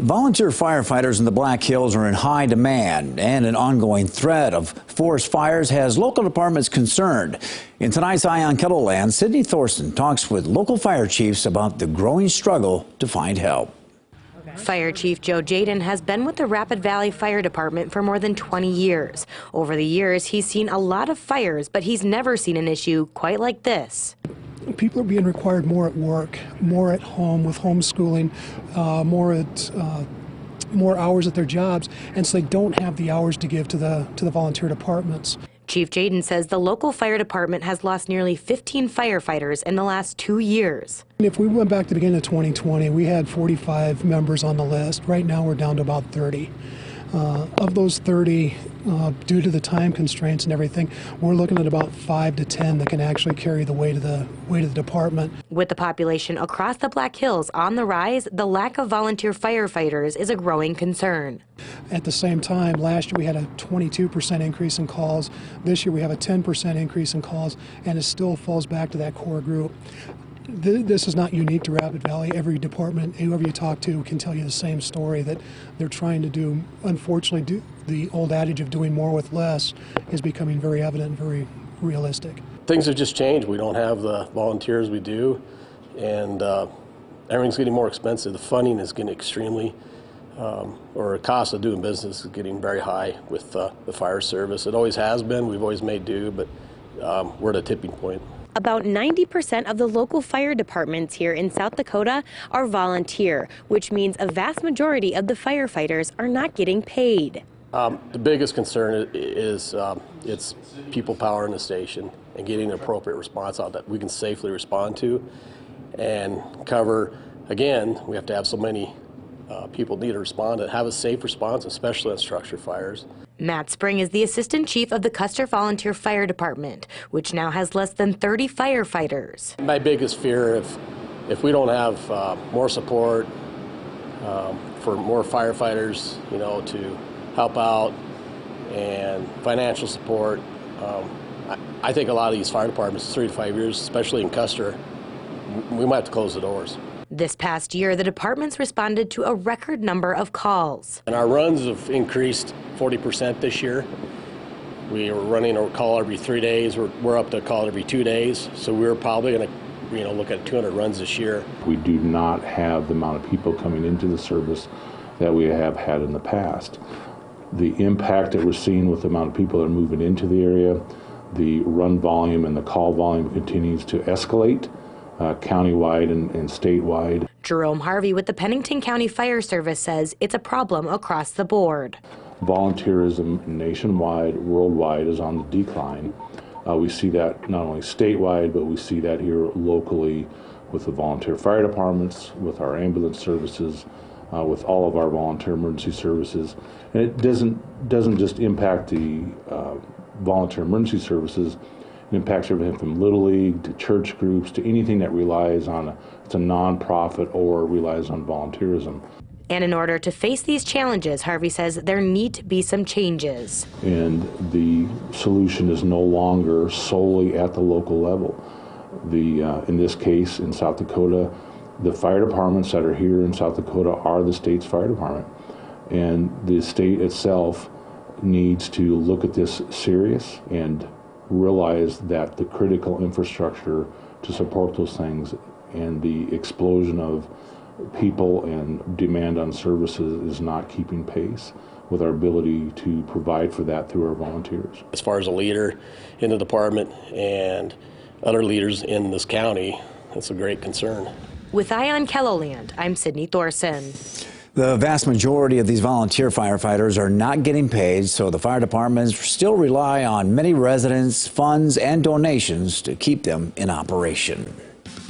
Volunteer firefighters in the Black Hills are in high demand, and an ongoing threat of forest fires has local departments concerned. In tonight's Eye on Kettleland, Sydney Thorson talks with local fire chiefs about the growing struggle to find help. Fire Chief Joe Jaden has been with the Rapid Valley Fire Department for more than 20 years. Over the years, he's seen a lot of fires, but he's never seen an issue quite like this. People are being required more at work, more at home with homeschooling, more hours at their jobs, and so they don't have the hours to give to the volunteer departments. Chief Jaden says the local fire department has lost nearly 15 firefighters in the last 2 years. If we went back to the beginning of 2020, we had 45 members on the list. Right now we're down to about 30. Of those 30, due to the time constraints and everything, we're looking at about 5 to 10 that can actually carry the weight of the department. With the population across the Black Hills on the rise, the lack of volunteer firefighters is a growing concern. At the same time, last year we had a 22% increase in calls. This year we have a 10% increase in calls, and it still falls back to that core group. This is not unique to Rapid Valley. Every department, whoever you talk to, can tell you the same story, that they're trying to do. Unfortunately, the old adage of doing more with less is becoming very evident and very realistic. Things have just changed. We don't have the volunteers we do, and everything's getting more expensive. The funding is getting extremely, or the cost of doing business is getting very high with the fire service. It always has been. We've always made do, but we're at a tipping point. About 90% of the local fire departments here in South Dakota are volunteer, which means a vast majority of the firefighters are not getting paid. The biggest concern is it's people power in the station and getting an appropriate response out that we can safely respond to and cover. Again, we have to have so many people need to respond and have a safe response, especially on structure fires. Matt Spring is the assistant chief of the Custer Volunteer Fire Department, which now has less than 30 firefighters. My biggest fear, if we don't have more support for more firefighters, to help out, and financial support, I think a lot of these fire departments, 3 to 5 years, especially in Custer, we might have to close the doors. This past year, the departments responded to a record number of calls. And our runs have increased 40% this year. We were running a call every 3 days. We're up to a call every 2 days. So we're probably going to look at 200 runs this year. We do not have the amount of people coming into the service that we have had in the past. The impact that we're seeing with the amount of people that are moving into the area, the run volume and the call volume continues to escalate. Countywide and statewide. Jerome Harvey with the Pennington County Fire Service says it's a problem across the board. Volunteerism nationwide, worldwide is on the decline. We see that not only statewide, but we see that here locally with the volunteer fire departments, with our ambulance services, with all of our volunteer emergency services. And it doesn't just impact the volunteer emergency services. It impacts everything from Little League to church groups to anything that relies on it's a nonprofit or relies on volunteerism. And in order to face these challenges, Harvey says there need to be some changes. And the solution is no longer solely at the local level. In this case, in South Dakota, the fire departments that are here in South Dakota are the state's fire department. And the state itself needs to look at this serious and realize that the critical infrastructure to support those things and the explosion of people and demand on services is not keeping pace with our ability to provide for that through our volunteers. As far as a leader in the department and other leaders in this county, that's a great concern. With Eye on Kettleland, I'm Sydney Thorson. The vast majority of these volunteer firefighters are not getting paid, so the fire departments still rely on many residents' funds and donations to keep them in operation.